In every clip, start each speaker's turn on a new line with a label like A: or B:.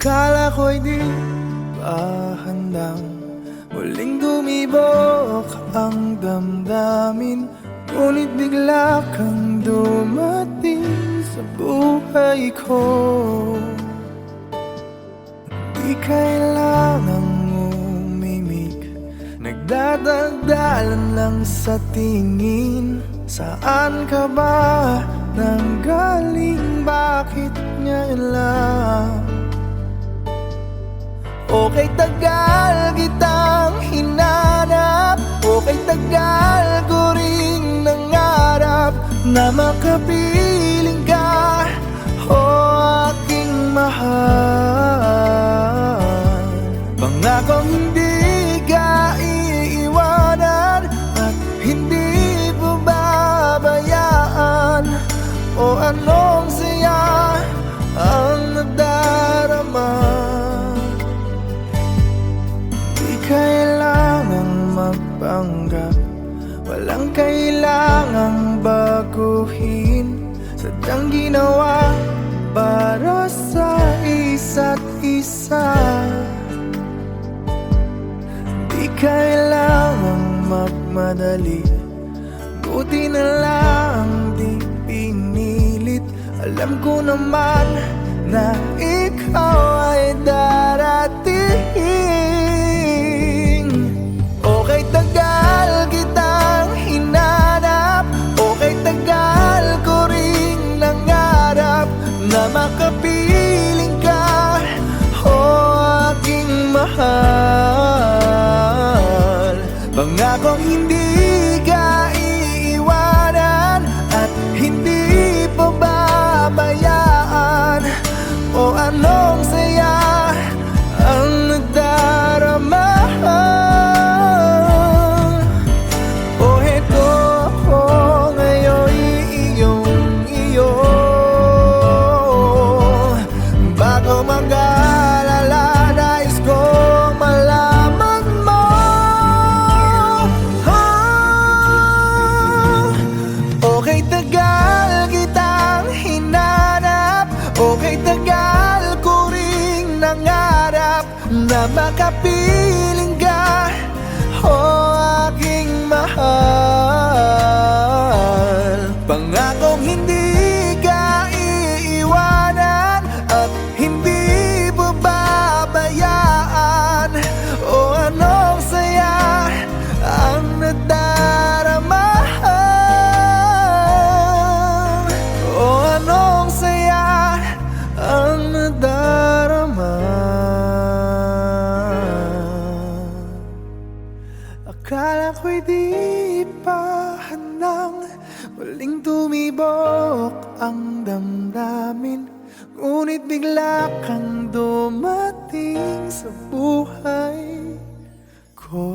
A: Akala ko'y di pa handang muling dumibok ang damdamin, ngunit bigla kang dumating sa buhay ko. Di kailangang umimik, nagdadagdalan lang sa tingin. Saan ka ba nanggaling? Bakit ngayon lang? Okay, tagal kitang hinanap, okay, tagal ko ring nangarap na makapiling ka, o aking mahal. Pangakong hindi ka iiwanan at hindi babayaan, o anong saya ang nadarama. Di kailangang magpanggap, walang kailangang baguhin, sadyang ginawa para sa isa't isa. Di kailangang magmadali, buti na lang di pinilit. Alam ko naman na ikaw ay darating. Okay, tagal kitang hinanap, okay, tagal ko ring nangarap na makapiling ka, o aking mahal. Pangakong hindi ka iiwanan at hindi pababayaan, o anong saya ang nadarama. O heto ako ngayon, iyong-iyo. Bago mag-alala, nais kong malaman mo, okay, tagal kitang hinanap, okay, tagal ko ring nangarap na makapiling ka, o aking mahal. Pangakong hindi ka iiwanan at hindi babayaan, o anong saya ang nadarama. O anong saya ang nadarama. Akala ko'y di pa handang muling tumibok ang damdamin, ngunit bigla kang dumating sa buhay ko.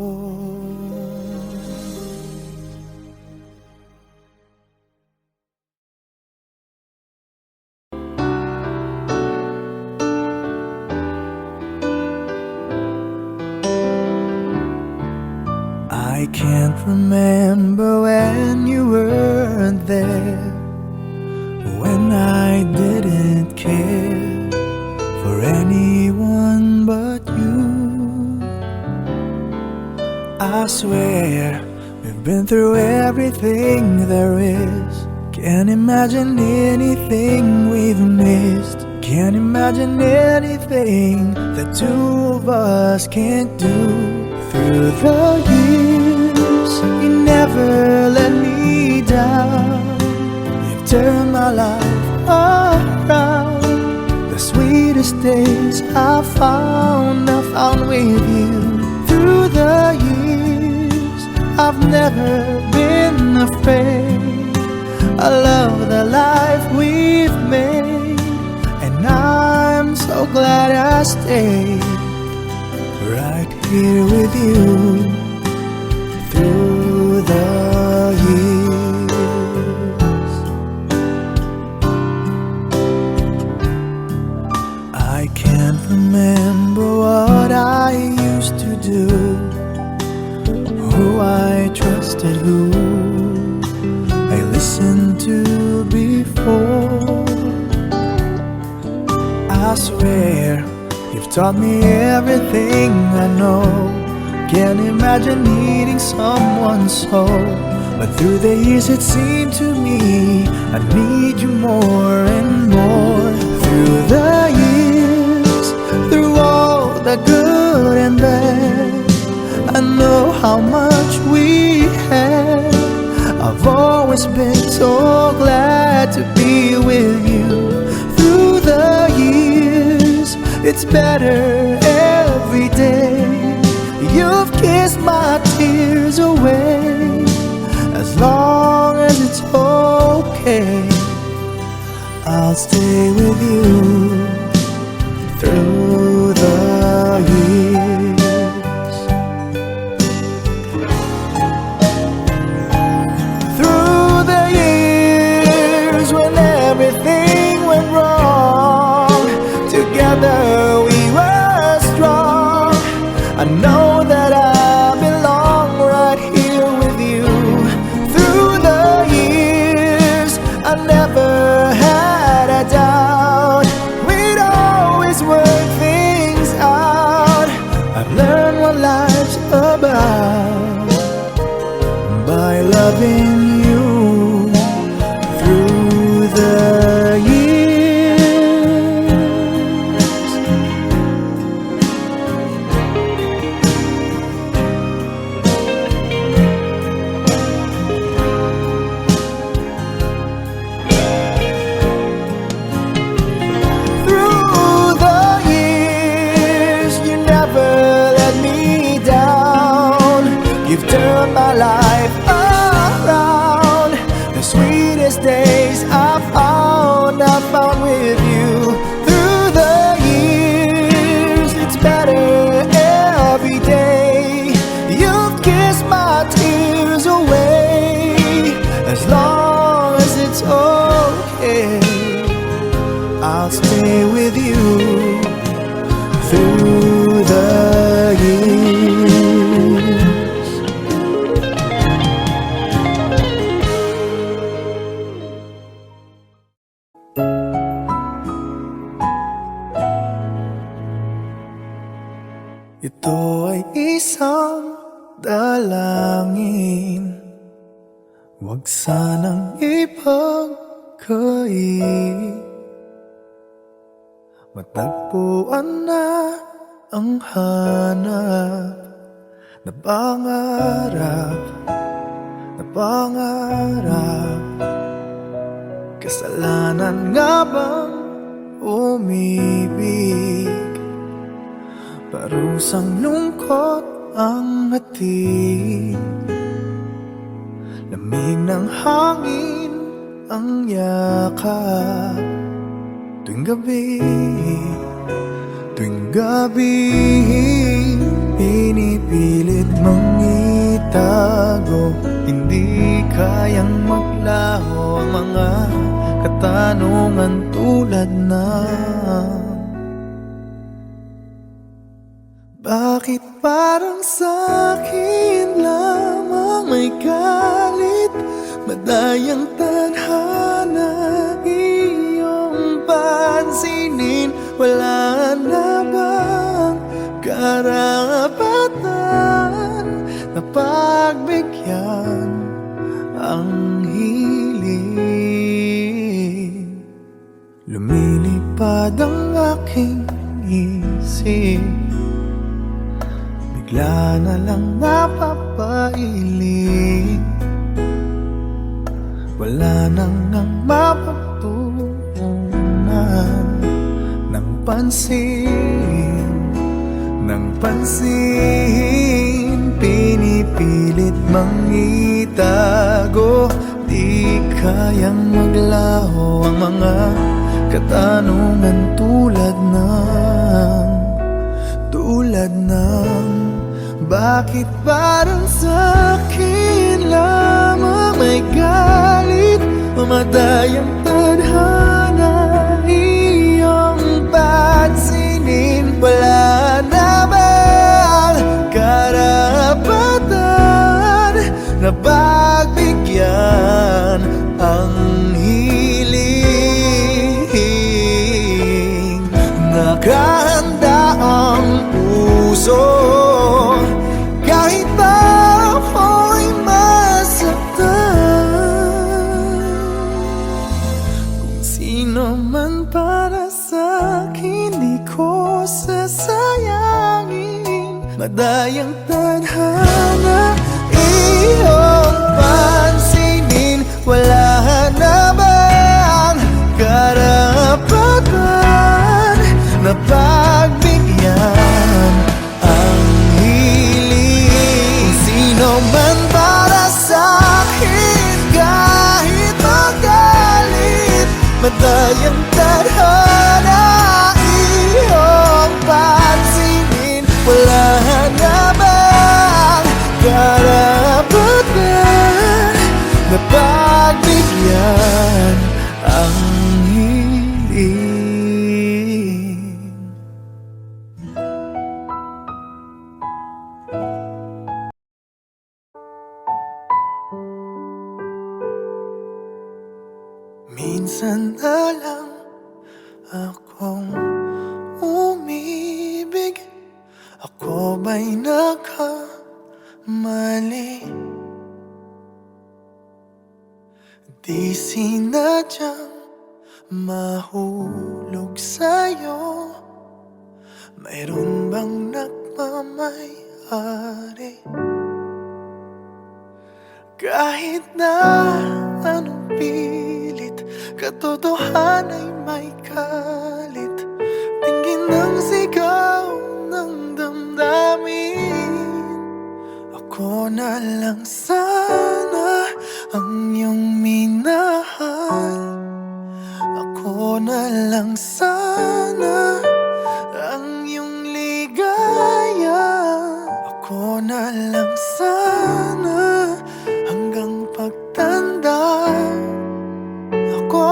A: I can't remember when you weren't there, when I didn't care for anyone but you. I swear we've been through everything there is. Can't imagine anything we've missed. Can't imagine anything the two of us can't do. Through the years, you never let me down. You've turned my life around. The sweetest days I found with you. Through the years, I've never been afraid. I love the life we've made, and I'm so glad I stayed right here with you through the years. I can't remember what I used to do, who I trusted, who I listened to before. I swear You've taught me everything I know. Can't imagine needing someone so. But through the years it seemed to me I need you more and more. Through the years, through all the good and bad, I know how much we had. I've always been so glad to be with you. Through the years, it's better every day. You've kissed my tears away. As long as it's okay, I'll stay with you through the years. Through the years when everything went wrong, together we were strong. I know that I belong right here with you. Through the years, I never had a doubt. We'd always work things out. I've learned what life's about by loving you through the years. Through the years, you never let me down. You've turned my life around. The sweetest days I found with you. Through the years, it's better every day. You've kissed my tears away. As long as it's okay, I'll stay with you through the years. Ito ay isang dalangin, huwag sanang ipagkait. Matagpuan na ang hanap na pangarap, na pangarap. Kasalanan nga bang umibig? Parusang lungkot ang hatid. Lamig ng hangin ang yakap. Tuwing gabi, pinipilit mong itago. Hindi kayang maglaho ang mga katanungan tulad ng bakit parang sa'kin lamang may galit? Madayang tadhana iyong pansinin. Wala na bang karapatan na pagbigyan ang hiling? Lumilipad ang aking isip, bigla na lang napapailing. Wala nang ang mapagtuunan ng pansin, ng pansin. Pinipilit mang itago, di kayang maglaho ang mga katanungan tulad ng bakit parang sa'kin lamang may galit? Mamadayang tadhana iyong pansinin. Wala na bang karapatan na pagbigyan ang hiling? Nakahanda Sino man para sa'kin di ko sasayangin. Madayang tadhana iyong pansinin. Wala na bang karapatan na pagbigyan ang hiling? Sino man para sa'kin kahit magalit. Madayang tadhana iyong pansinin. Wala na bang karapatan na pagbigyan ang hiling? Minsan na lang akong umibig. Ako ba'y nakamali? Di sinadyang mahulog sa'yo. Mayroon bang nagmamay-ari? Kahit na anong pilit, katotohanan ay may kalit. Tingin ng sigaw ng damdamin. Ako na lang sana ang iyong minahal. Ako na lang sana ang iyong ligaya. Ako na lang sana hanggang pagtanda. Ako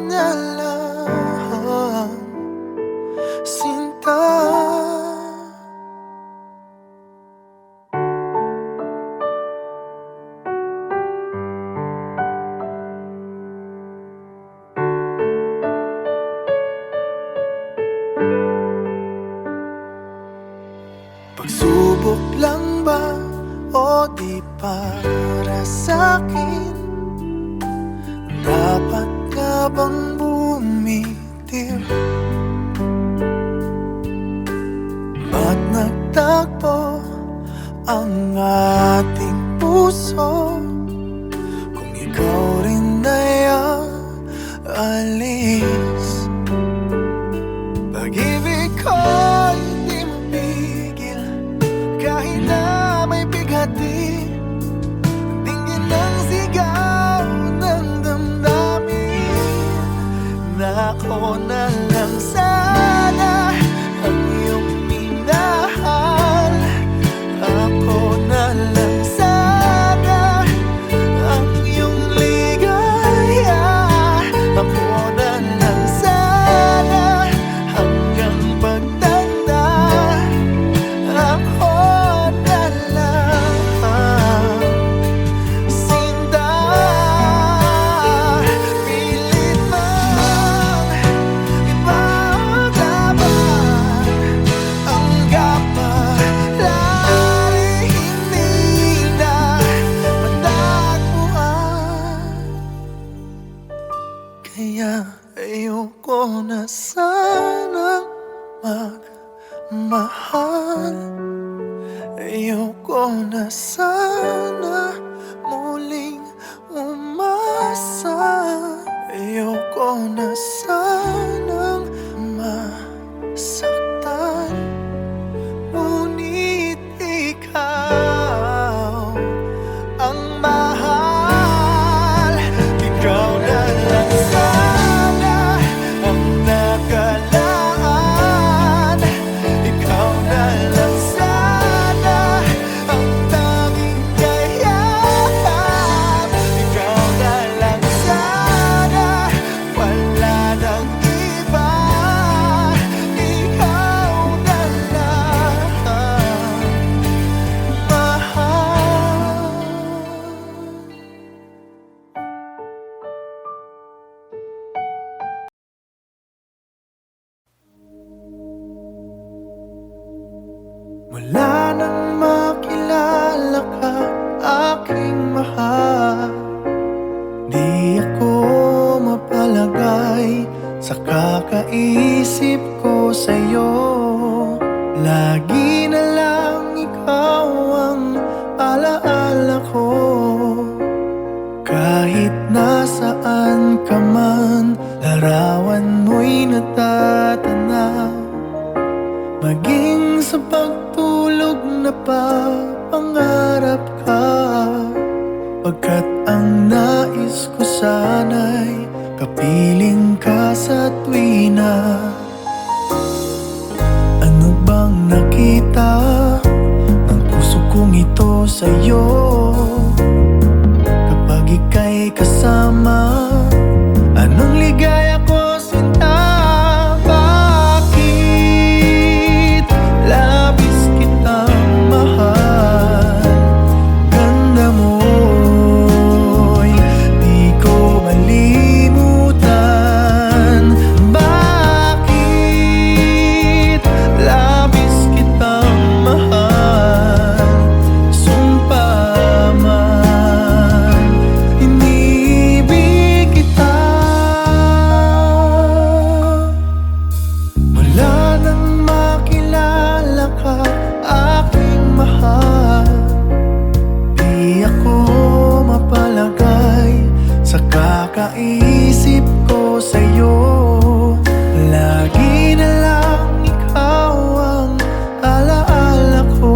A: na lang, sinta. Pagsubok lang ba o di para sa'kin? Dapat ka bang bumitiw? Ba't nagtagpo ang ating puso kung ikaw rin ay aalis? Pag-ibig ko'y di mapigil kahit na may bighati. Tingin ng sigaw ng damdamin na ako na lang sana ang iyong minahal. Ako na lang sana ang iyong ligaya. Ako na lang sana hanggang pagtanda. Ako na lang, sinta. Pilit man ipaglaban ang kapalaran, hindi na matagpuan. Kaya ayoko na sanang magmahal. Ayoko na sana muling umasa. Ayoko na sanang masaktan. Ngunit ikaw ang mahal. Ikaw na lang sana ang nakalaan. Ikaw na lang sana ang tanging kayahan. Ikaw na lang sana, wala nang iba. Ikaw na lang mahal. Mula nang makilala ka, aking mahal, di ako mapalagay kakaisip ko sa'yo. Lagi na lang ikaw ang alaala ko. Kahit nasaan ka man, larawan mo'y natatanaw. Maging sa pagtulog na pangarap ka. Pagkat ang nais ko sana'y kapiling ka sa tuwina. Ano bang nakita ng puso kong ito sa'yo? Kapag ika'y kasama, anong ligaya ko sinta? Bakit labis kitang mahal? Ganda mo'y di ko malimutan. Bakit labis kitang mahal? Sumpa man, inibig kita. Mula nang makilala ka, aking mahal, di ako mapalagay sa kakaisip ko sa'yo. Lagi na lang ikaw ang alaala ko.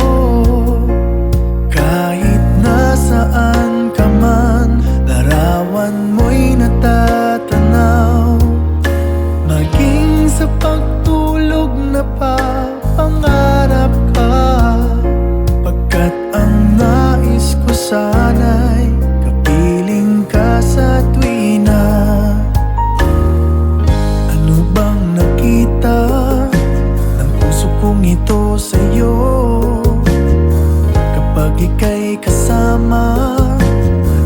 A: Kahit nasaan ka man, larawan mo'y natatanaw. Maging sa pagtulog na pangarap ka. Pagkat ang nais ko sana'y kapiling ka sa tuwina. Ano bang nakita ng puso kong ito sa'yo? Kapag ika'y kasama,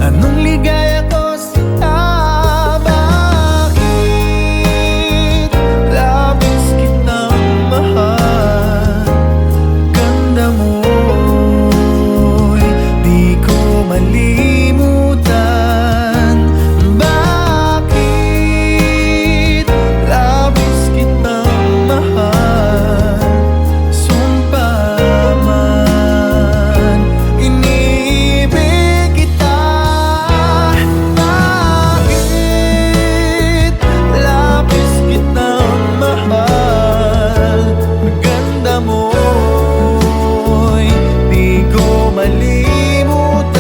A: anong ligaya ko sinta? Bakit labis kitang mahal? Ganda mo'y di ko malimutan. Bakit labis kitang mahal? Sumpa man, inibig kita. Bakit labis kitang mahal? Ganda mo'y di ko malimutan.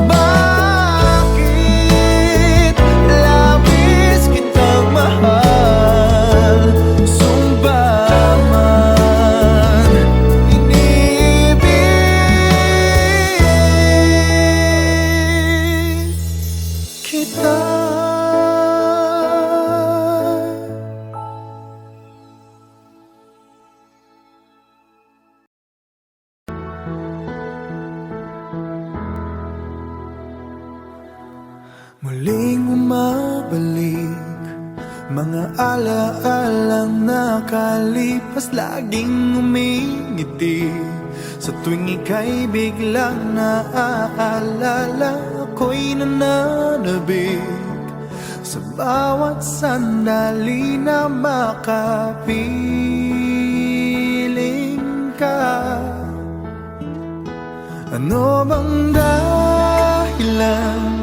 A: Bakit labis kitang mahal? Sumpa man, inibig kita. Muling umabalik mga alaalang nakalipas. Laging umingiti sa tuwing ika'y biglang naaalala. Ako'y nananabik sa bawat sandali na makapiling ka. Ano bang dahilan?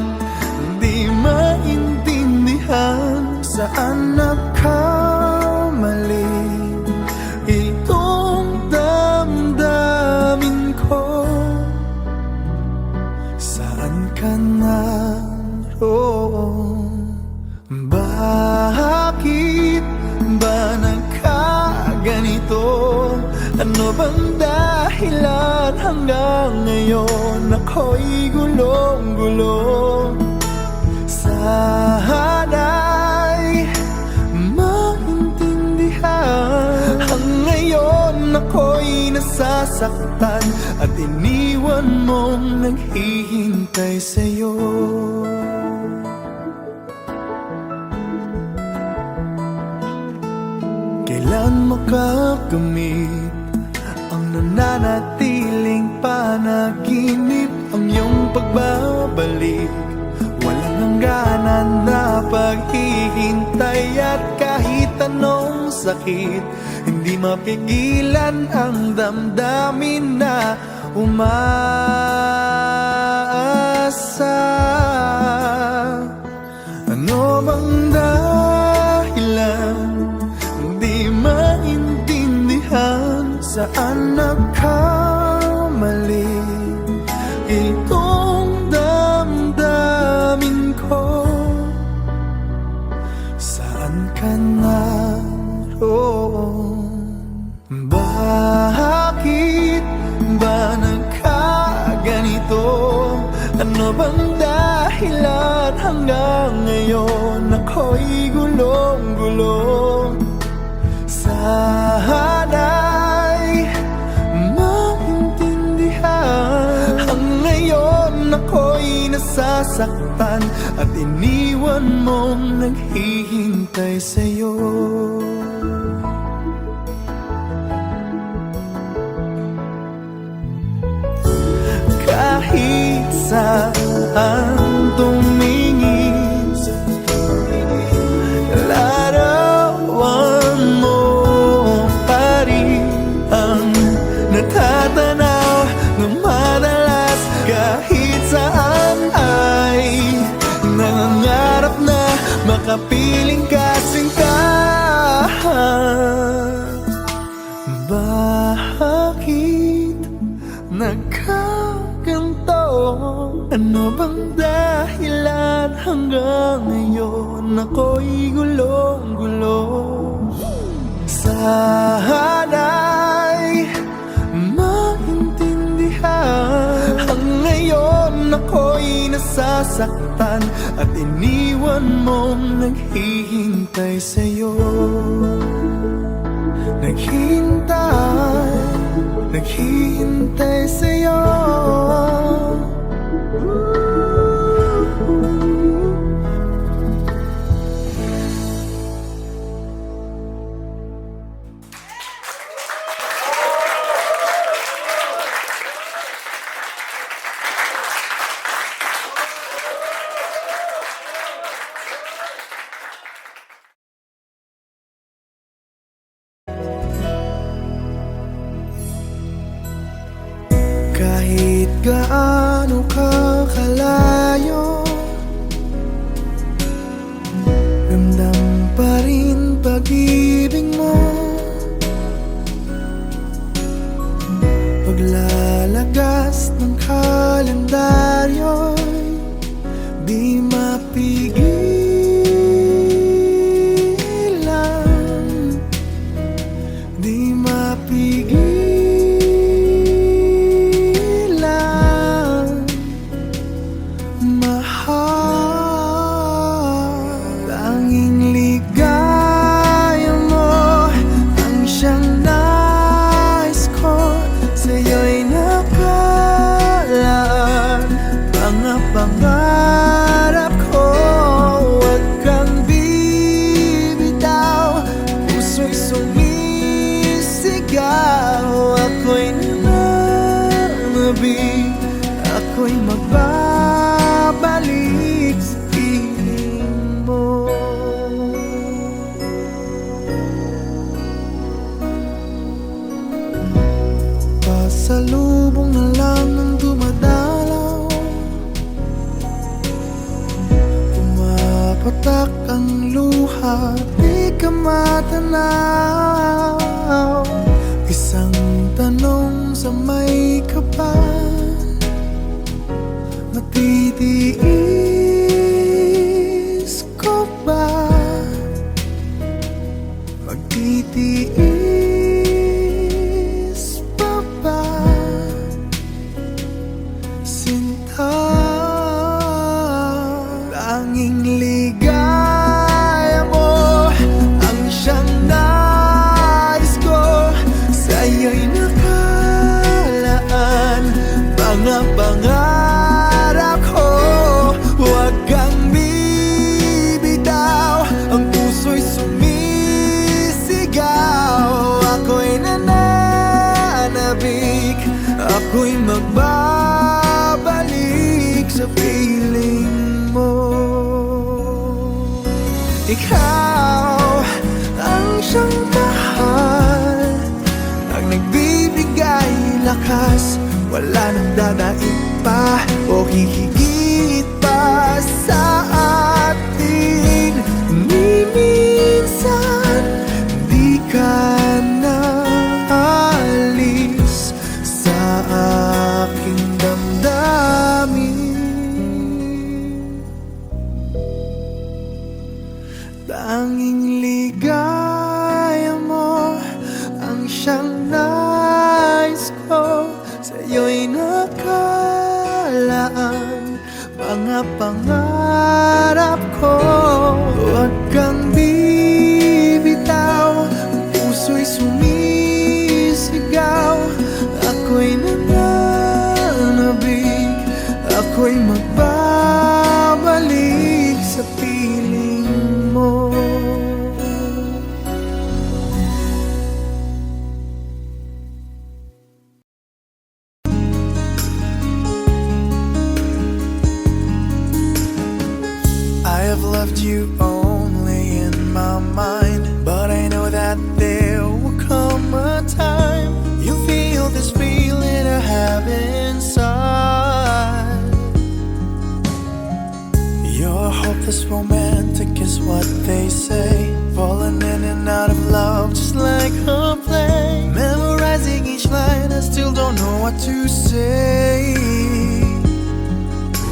A: Di maintindihan saan nagkamali itong damdamin ko. Saan ka naroon? Bakit ba nagkaganito? Ano bang dahilan hanggang ngayon ako'y gulong-gulong? Sana'y maintindihan. Hanggang ngayon ako'y nasasaktan at iniwan mong naghihintay sa'yo. Kailan makakamit ang nananatiling panaginip? Ang iyong pagbabalik, walang hangganan na paghihintay. naghihintay at kahit anong sakit, hindi mapigilan ang damdamin na umaasa. Ano bang dahilan? Hindi maintindihan saan nagkamali itong damdamin ko. Saan ka naroon? Bakit ba nagkaganito? Ano bang dahilan hanggang ngayon ako'y gulong-gulong? Sana'y maintindihan. Hanggang ngayon ako'y nasasaktan at iniwan mong naghihintay sa'yo. Kahit saan tumingin, larawan mo pa rin ang natatanaw ng madalas. Kahit saan ay nangangarap na makapiling kasing ka. Bakit nagkaganto? Ano bang dahilan hanggang ngayon ako'y gulong-gulong? Sana'y maintindihan. Hanggang ngayon ako'y nasasaktan at iniwan mong naghihintay sa'yo. Naghihintay sa'yo. Kahit gaano ka kalayo, ramdam pa rin pag-ibig mo. Paglalagas ng kalendaryo'y di mapigilan, di mapigilan. Pangarap ko, huwag kang bibitaw. Puso'y sumisigaw. Ako'y nananabig, ako'y magbabalik sa piling mo. Pasalubong na lang ng dumadalaw, patak ang luha, di ka matanaw. Isang tanong sa may kapal, matitiis ko ba? Magtitiis pa ba? Sinta, tanging ligaya mo ang siyang nais ko. Sa'yo'y nakalaan mga pangarap ko. Huwag kang bibitaw, ang puso'y sumisigaw. Ako'y nananabik, ako'y magbabalik sa piling mo. Ikaw ang siyang mahal, ang nagbibigay lakas, wala nang dadaig pa o hihigit pa sa atin. Ni minsan di ka na alis sa aking damdamin. Tanging ligaya mo ang siyang nais ko, sa'yo'y nakalaan mga pangarap ko. Huwag kang bibitaw, ang puso'y sumisigaw. Ako'y nananabig, ako'y magbabalik sa piling mo. I have loved you only in my mind, but I know that there will come a time you'll feel this feeling I have inside. You're hopeless romantic is what they say, falling in and out of love just like a play. Memorizing each line, I still don't know what to say.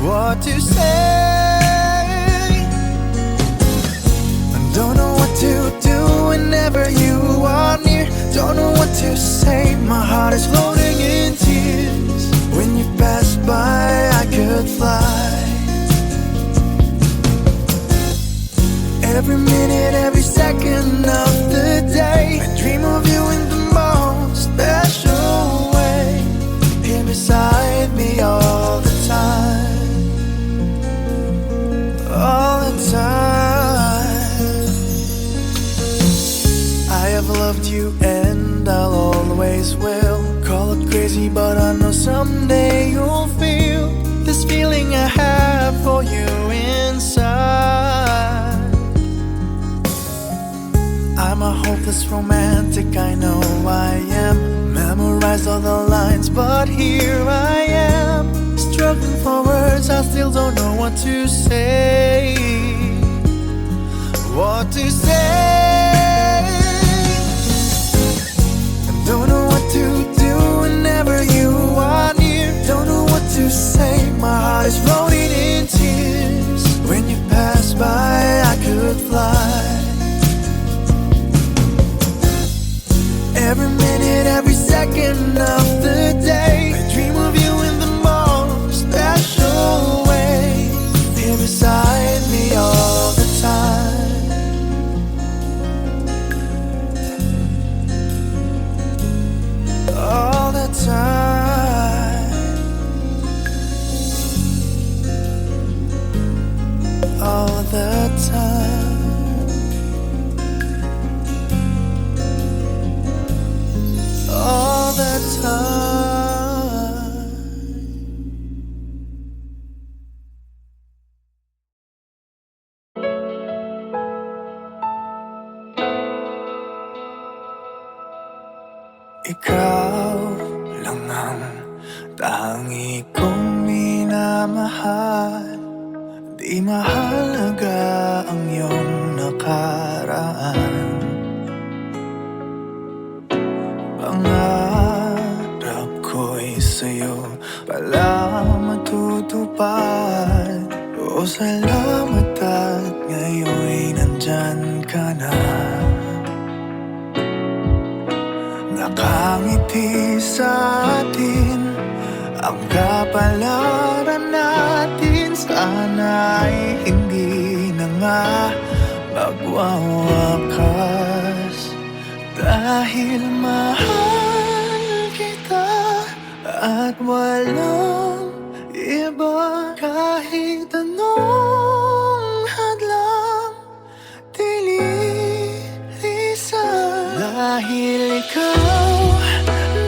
A: What to say? Don't know what to do whenever you are near. Don't know what to say, my heart is floating in tears. When you pass by, I could fly. Every minute, every second of the day, I dream of you in the most special way. Here beside me all the time, all the time. I have loved you and I'll always will. Call it crazy, but I know someday you'll feel this feeling I have for you inside. I'm a hopeless romantic, I know I am. Memorized all the lines, but here I am, struggling for words, I still don't know what to say. What to say? Don't know what to do whenever you are near. Don't know what to say, my heart is floating in tears. When you pass by, I could fly. Every minute, every second of the day, I dream of you in the most special way. Here beside me all the time, all the time, all the time, all the time. Ikaw lang ang tangi kong minamahal. Di mahalaga ang iyong nakaraan. Pangarap ko'y sa'yo pala matutupad. O salamat at ngayon'y nandyan ka na. Nakangiti sa atin ang kapalaran natin. Sana'y hindi na nga magwawakas. Dahil mahal kita at walang iba. Kahit anong hadlang dililisan. Dahil ikaw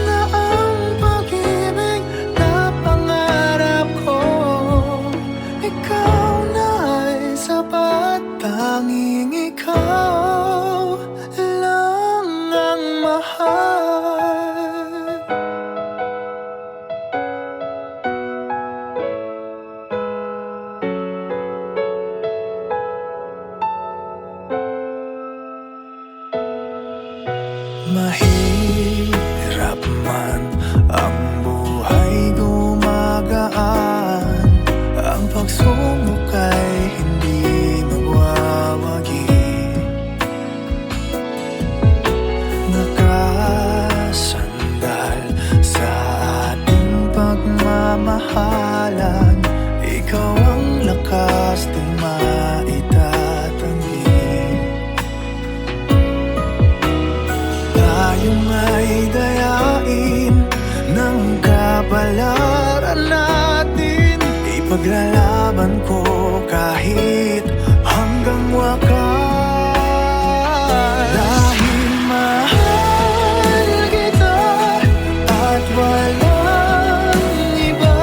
A: na ang pag-ibig na pangarap ko. Ikaw na ay sapat tanging ikaw lang ang mahal. Mahirap man ang buhay, gumagaan. Ang pagsubok ay hindi magwawagi. Nakasandal sa ating pagmamahalan, ikaw ang lakas di maitatanggi. Tayong ay dayain ng kapalaran natin, ipaglalaban ko kahit hanggang wakas. Dahil mahal kita at walang iba,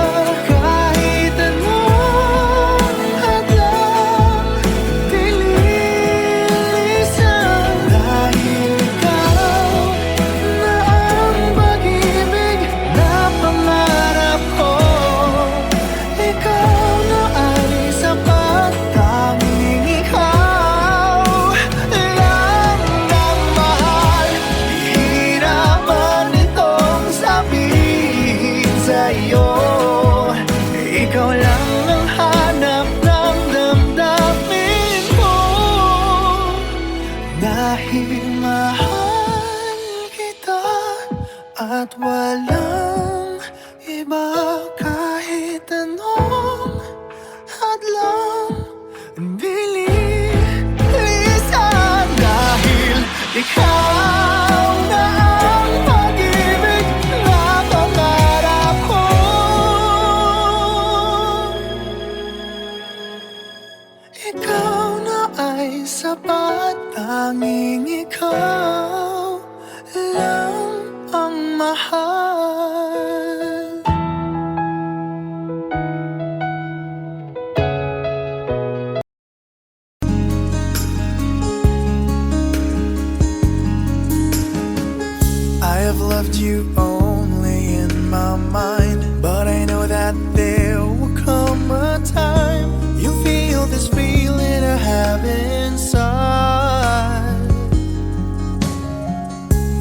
A: kahit anong hadlang dililisan. Dahil ikaw na ang pag-ibig na pangarap ko, ikaw na ay sapat, tanging ikaw lang ang mahal. Hihirapan itong sabihin sa'yo, ikaw lang ang hanap ng damdamin ko. Dahil mahal kita at walang iba, kahit anong hadlang dililisan. Dahil ikaw na ang pag-ibig na pangarap ko, ikaw na ay sapat, tanging ikaw lang ang mahal. I have loved you only in my mind, but I know that there will come a time you'll feel this feeling I have inside.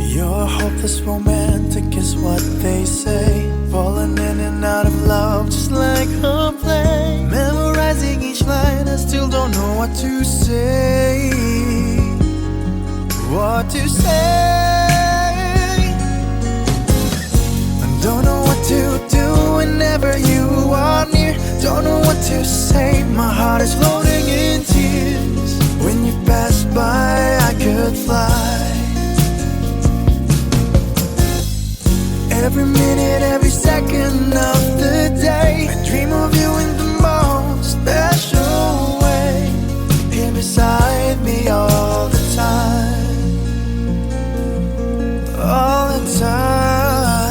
A: You're hopeless romantic is what they say, falling in and out of love just like a play. Memorizing each line, I still don't know what to say. What to say? Don't know what to do whenever you are near. Don't know what to say, my heart is floating in tears. When you pass by, I could fly. Every minute, every second of the day, I dream of you in the most special way. Here beside me all the time, all the time.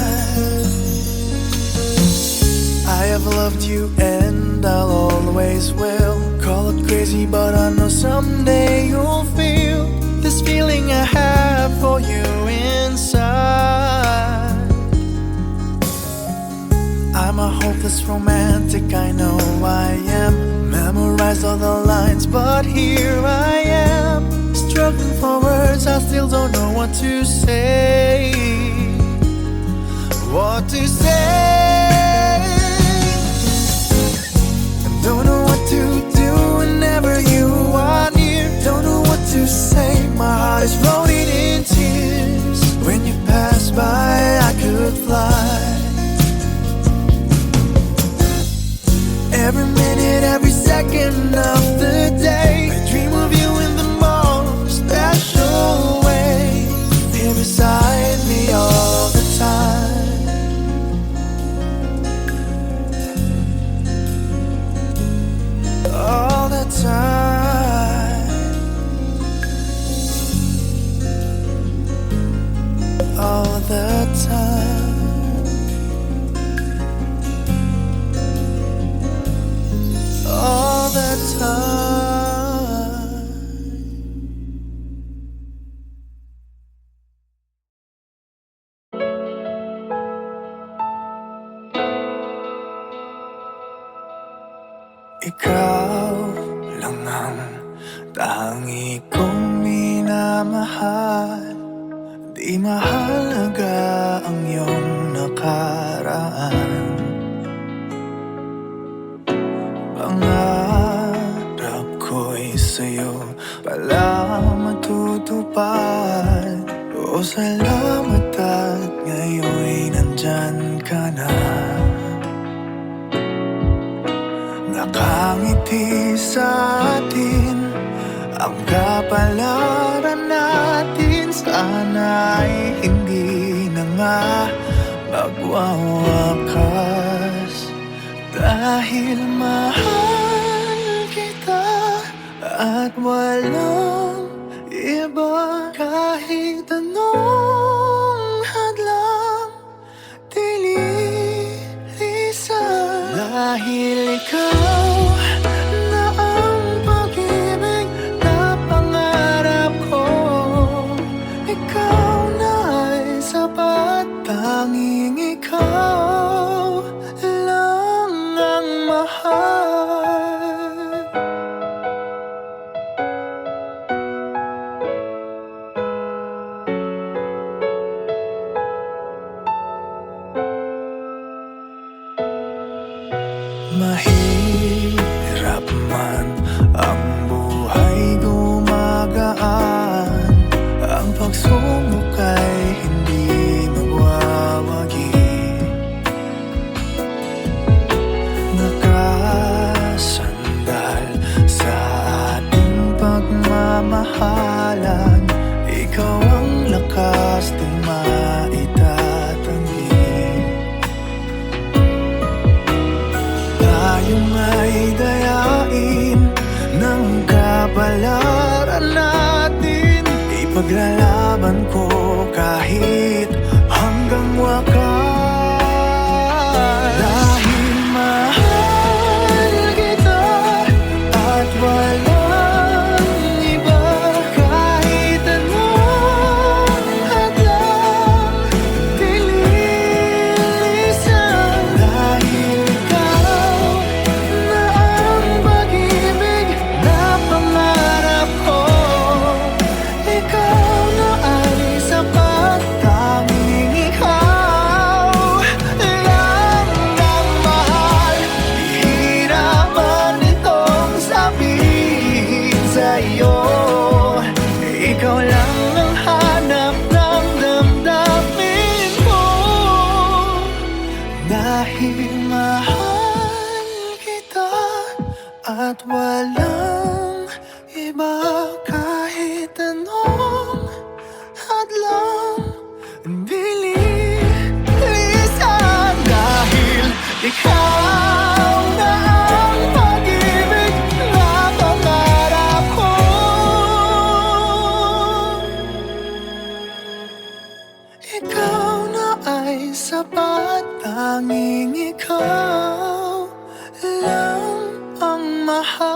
A: I have loved you and I'll always will. Call it crazy, but I know someday you'll feel this feeling I have for you inside. I'm a hopeless romantic, I know I am. Memorized all the lines, but here I am, struggling for words, I still don't know what to say. What to say? Don't know what to do whenever you are near. Don't know what to say, my heart is floating in tears. When you pass by, I could fly. Every minute, every second of the day, I dream of you in the most special way. Here beside me all the time. All the time. Tangi kong minamahal, di mahalaga ang iyong nakaraan. Pangarap ko'y sa'yo pala matutupad. O salamat at ngayon'y nandyan ka na. Nakangiti sa atin ang kapalaran natin. Sana'y hindi na nga magwawakas. Dahil mahal kita at walang iba. Kahit anong hadlang dililisan. Dahil ikaw na ang pag-ibig na pangarap ko. Ikaw na ay sapat, tanging ikaw lang ang mahal. Mahirap man ang buhay, gumagaan. Ang pagsubok ay hindi magwawagi. Nakasandal sa ating pagmamahalan. Ikaw ang lakas di maitatanggi. Tayong ay dayain ng kapalaran natin. Ipaglalaban ko kahit hanggang wakas. Dahil mahal kita at walang iba. Kahit anong hadlang dililisan. Dahil ikaw na ang pag-ibig na pangarap ko. Ikaw na ay sapat, tanging ikaw lang ang mahal. Hihirapan itong sabihin sa'yo. Ikaw lang ang hanap ng damdamin ko. Dahil mahal kita at walang iba. Kahit anong hadlang dililisan. Dahil ikaw na ang pag-ibig na pangarap ko. Ikaw na ay sapat, tanging ikaw lang ang mahal.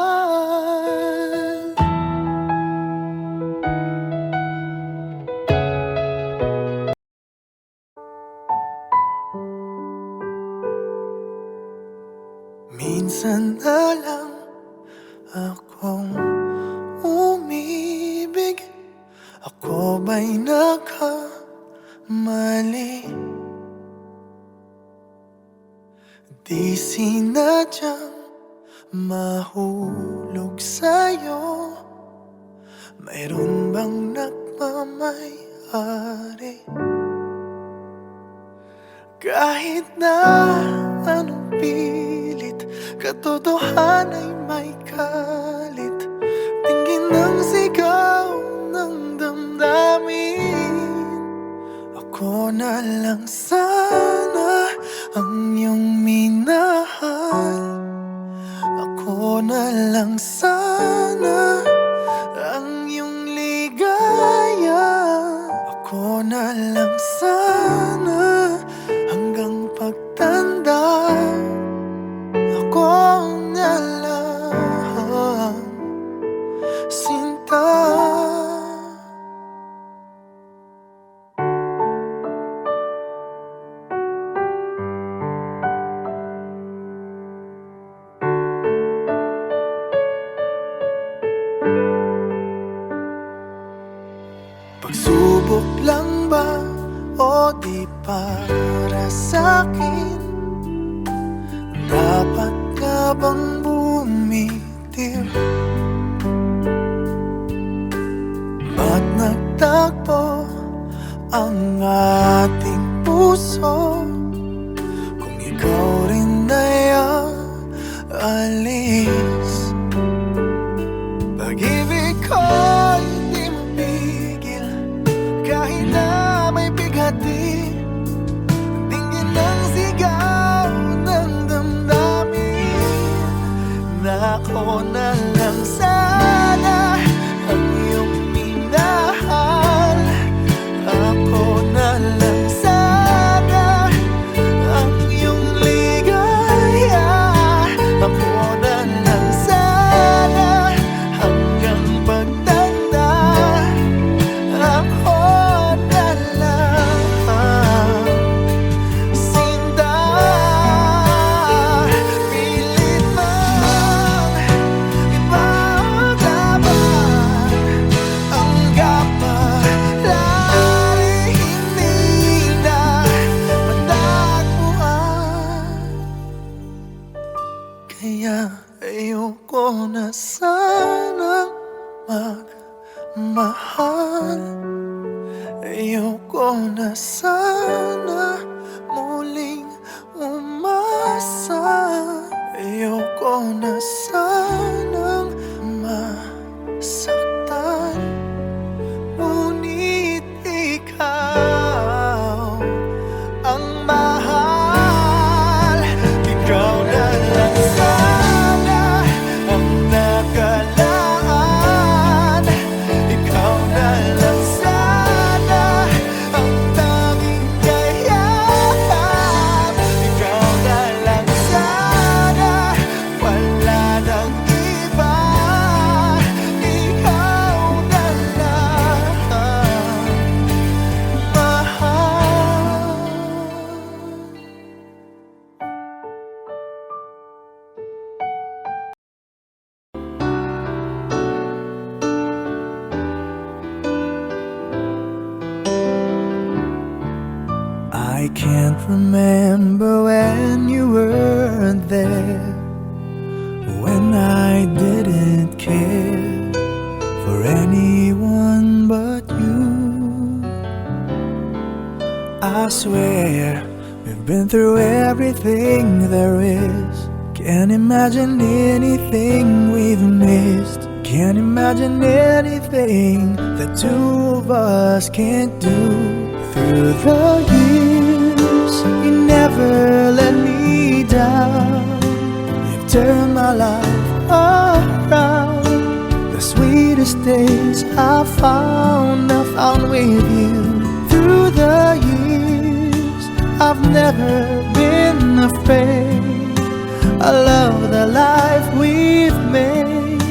A: Minsan na lang akong umibig. Ako ba'y nakamali? Di sinadyang mahulog sa'yo. Mayroon bang nagmamay-ari? Kahit na anong pilit, katotohanan ay may kalit. Tingin ng sigaw ng damdamin. Ako na lang sana ang iyong minahal. Ako na lang sana ang iyong ligaya. Ako na lang sana hanggang pagtanda. Ako na lang, sinta. Pagsubok lang ba o di para sa'kin? Dapat ka bang bumitiw? Ba't nagtagpo ang ating puso kung ikaw rin ay aalis? Pag-ibig ko'y di mapigil kahit na may bighati. Tingin ng sigaw ng damdamin na ako na lang sana ang iyong minahal. Ako na lang sana ang iyong ligaya. Ako na lang sana hanggang pagtanda. Ako na lang sinta. Pilit man ipaglaban ang kapalaran, hindi na matagpuan. Kaya ayoko na sanang magmahal. Ayoko na sana muling umasa. Ayoko na sanang masaktan. Ngunit ikaw ang mahal. Ikaw na lang sana ang nakalaan. Ikaw na lang sana ang tanging kayahan. Ikaw na lang sana, wala nang iba. Ikaw na lang mahal. I can't remember when you weren't there, when I didn't care for anyone but you. I swear we've been through everything there is. Can't imagine anything we've missed. Can't imagine anything the two of us can't do. Through the years, you never let me down. You've turned my life around. The sweetest days I found with you. Through the years, I've never been afraid. I love the life we've made,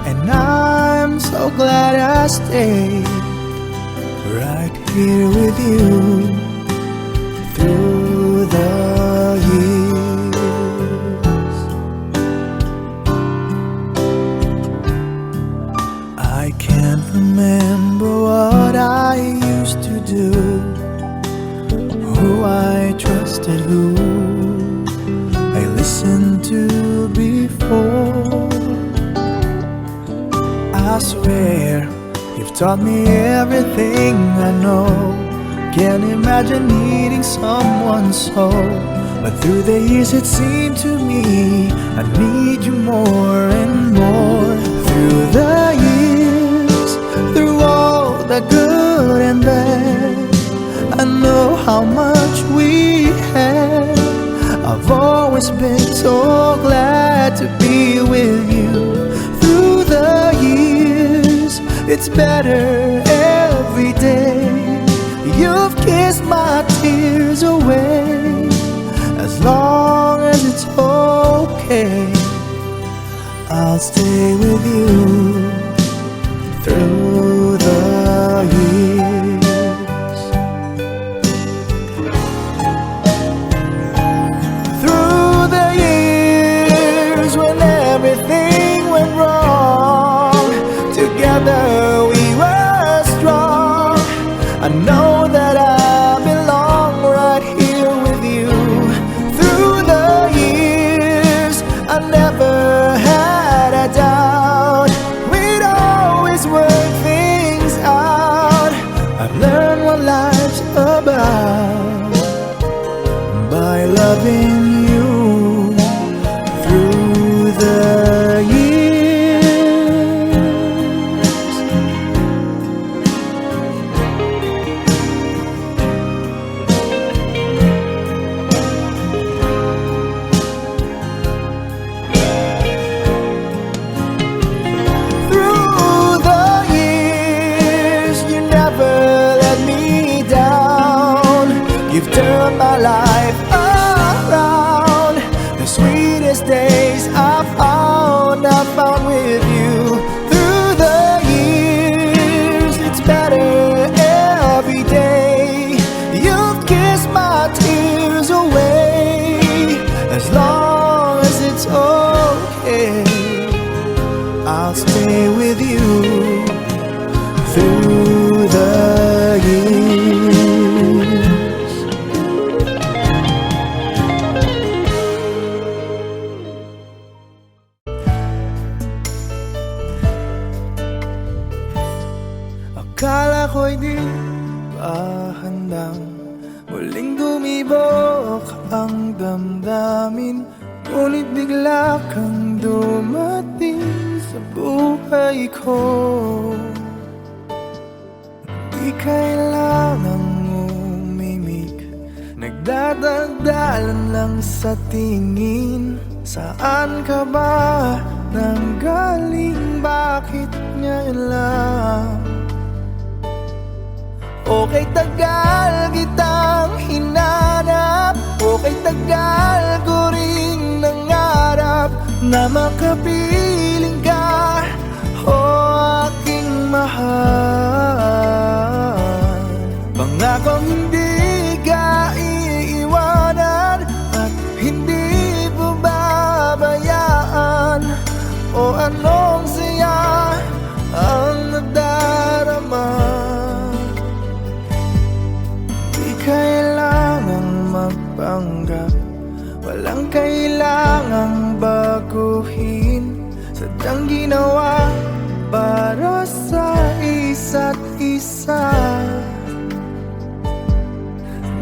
A: and I'm so glad I stayed right here with you through the years. I can't remember what I used to do, who I trusted, who I listened to before. I swear you've taught me everything I know. Can't imagine needing someone so, but through the years it seemed to me I need you more and more. Through the years, through all the good and bad, I know how much we had. I've always been so glad to be with you. Through the years, it's better every day. You've kissed my tears away. As long as it's okay, I'll stay with you through the years. Through the years when everything went wrong, together we were strong. I've learned what life's about by loving you through the years. Through the years, you never let me down. You've turned my life around. The sweetest days I found with you. Through the years, it's better every day. You've kissed my tears away. As long as it's okay, I'll stay with you through the years. Akala ko'y di pa handang muling dumibok ang damdamin, ngunit bigla kang dumating sa buhay ko. Di kailangang umimik, nagdadagdalan lang sa tingin. Saan ka ba nanggaling? Bakit ngayon lang? Okay, tagal kitang hinanap. Okay, tagal ko ring nangarap na makapiling ka, o aking mahal. Pangakong hindi ka iiwanan at hindi babayaan. O anong saya ang nadarama. Kailangang magpanggap, walang kailangang baguhin. Sadyang ginawa para sa isa't isa.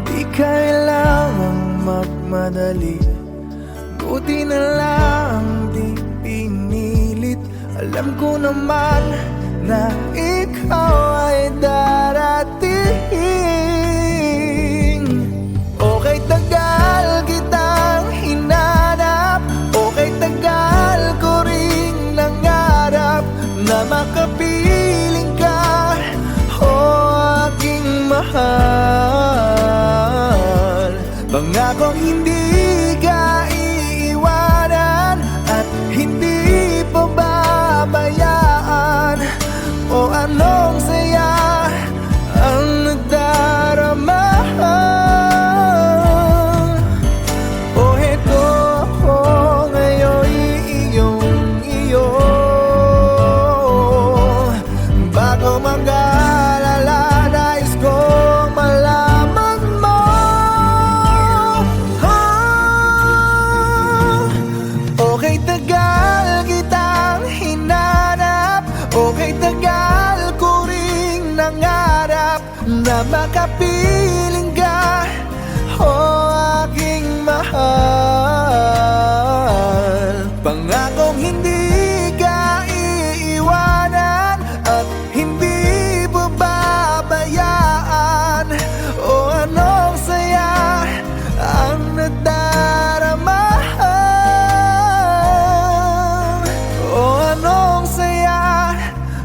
A: Di kailangang magmadali, buti na lang di pinilit. Alam ko naman na ikaw ay darating. Okay, tagal kitang hinanap. Okay, tagal ko ring nangarap na makapiling ka, o aking mahal. Pangakong hindi ka iiwanan at hindi pababayaan. O anong saya ang nadarama. Na makapiling ka, o aking mahal. Pangakong hindi ka iiwanan at hindi babayaan. O anong saya ang nadarama. O anong saya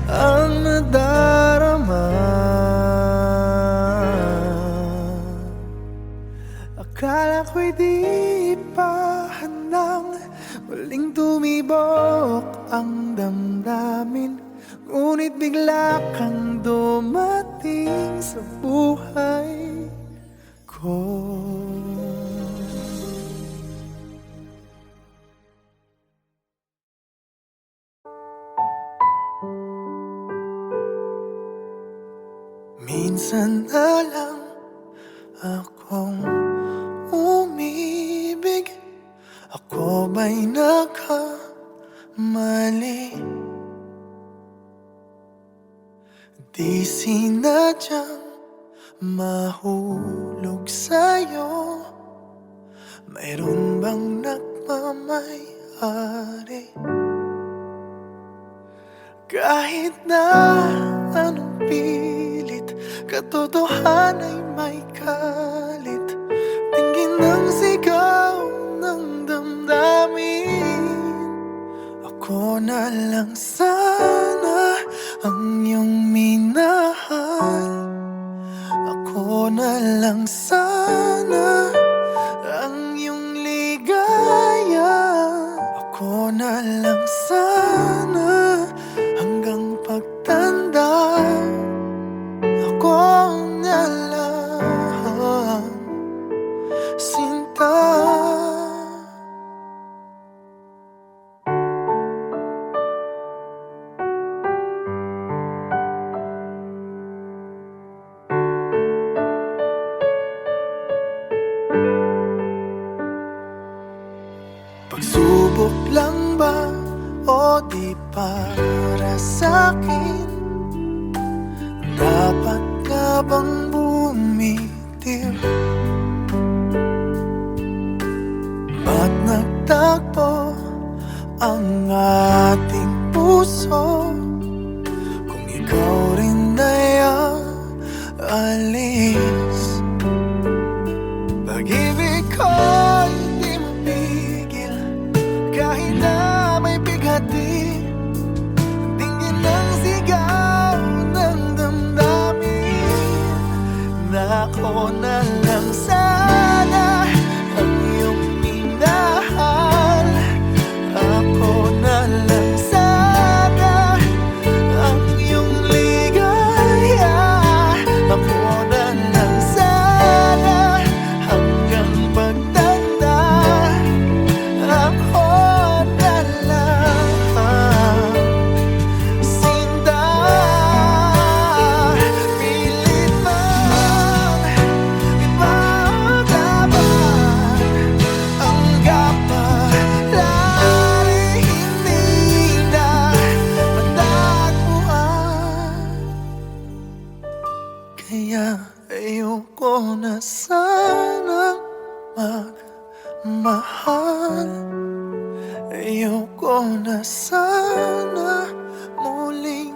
A: ang nadarama. Akala ko'y di pa handang muling tumibok ang damdamin, ngunit bigla kang dumating sa buhay ko. Minsan na lang akong umibig. Ako ba'y nagkamali? Di sinadyang mahulog sa'yo? Mayroon bang nagmamay-ari? Kahit na anong pilit, katotohanan ay may kalit. Tingin ng sigaw ng damdamin. Ako na lang sana ang iyong minahal. Ako na lang sana ang iyong ligaya. Ako na lang sana hanggang pagtanda. Ako na lang, sinta. Pagsubok lang ba o di para sa'kin? Dapat ka bang bumitiw? Ba't nagtagpo ang ating puso kung ikaw rin ay aalis? Pag-ibig ko'y di mapigil kahit na may bighati. Tingin ng sigaw ng damdamin na ako na lang sana ang iyong minahal. Ako na lang sana ang iyong ligaya. Ako na lang sana hanggang pagtanda. Ako na lang, sinta. Pilit man ipaglaban ang kapalaran, hindi na matagpuan. Kaya ayoko na sanang magmahal. Ayoko na sana muling